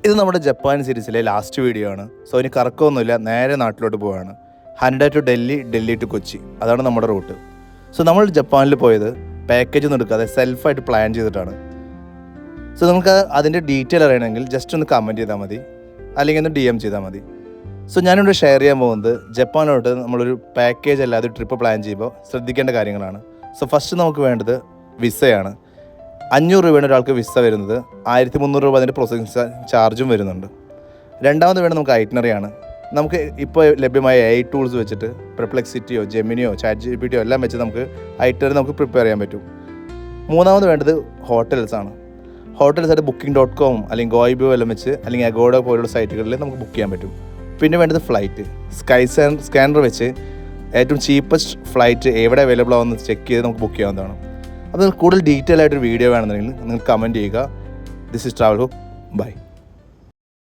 ഇത് നമ്മുടെ ജപ്പാൻ സീരീസിലെ ലാസ്റ്റ് വീഡിയോ ആണ്. സോ ഇനി കറക്കമൊന്നുമില്ല, നേരെ നാട്ടിലോട്ട് പോവുകയാണ്. ഹൻഡ ടു ഡൽഹി, ഡൽഹി ടു കൊച്ചി, അതാണ് നമ്മുടെ റൂട്ട്. സോ നമ്മൾ ജപ്പാനിൽ പോയത് പാക്കേജ് ഒന്നും എടുക്കാതെ സെൽഫായിട്ട് പ്ലാൻ ചെയ്തിട്ടാണ്. സോ നമുക്ക് അതിൻ്റെ ഡീറ്റെയിൽ അറിയണമെങ്കിൽ ജസ്റ്റ് ഒന്ന് കമൻറ്റ് ചെയ്താൽ മതി, അല്ലെങ്കിൽ ഒന്ന് DM ചെയ്താൽ മതി. സോ ഞാനിവിടെ ഷെയർ ചെയ്യാൻ പോകുന്നത് ജപ്പാനിലോട്ട് നമ്മളൊരു പാക്കേജ് അല്ലാതെ ഒരു ട്രിപ്പ് പ്ലാൻ ചെയ്യുമ്പോൾ ശ്രദ്ധിക്കേണ്ട കാര്യങ്ങളാണ്. സോ ഫസ്റ്റ് നമുക്ക് വേണ്ടത് വിസയാണ്. 500 രൂപയാണ് ഒരാൾക്ക് വിസ വരുന്നത്. 1300 രൂപ അതിൻ്റെ പ്രോസസ്സിംഗ് ചാർജും വരുന്നുണ്ട്. രണ്ടാമത് വേണം നമുക്ക് ഐറ്റിനറിയാണ്. നമുക്ക് ഇപ്പോൾ ലഭ്യമായ AI ടൂൾസ് വെച്ചിട്ട് പെർപ്ലെക്സിറ്റിയോ ജെമിനിയോ ChatGPTയോ എല്ലാം വെച്ച് നമുക്ക് ഐറ്റിനറി നമുക്ക് പ്രിപ്പയർ ചെയ്യാൻ പറ്റും. മൂന്നാമത് വേണ്ടത് ഹോട്ടൽസാണ്. ഹോട്ടൽസായിട്ട് Booking.com അല്ലെങ്കിൽ ഗോയിബോ എല്ലാം വെച്ച് അല്ലെങ്കിൽ അഗോഡോ പോലുള്ള സൈറ്റുകളിൽ നമുക്ക് ബുക്ക് ചെയ്യാൻ പറ്റും. പിന്നെ വേണ്ടത് ഫ്ലൈറ്റ്. സ്കാനർ വെച്ച് ഏറ്റവും ചീപ്പസ്റ്റ് ഫ്ലൈറ്റ് എവിടെ അവൈലബിൾ ആവുമെന്ന് ചെക്ക് ചെയ്ത് നമുക്ക് ബുക്ക് ചെയ്യാവുന്നതാണ്. അപ്പോൾ കൂടുതൽ ഡീറ്റെയിൽ ആയിട്ടൊരു വീഡിയോ വേണമെന്നുണ്ടെങ്കിൽ നിങ്ങൾ കമൻറ്റ് ചെയ്യുക. This is travel hope. By.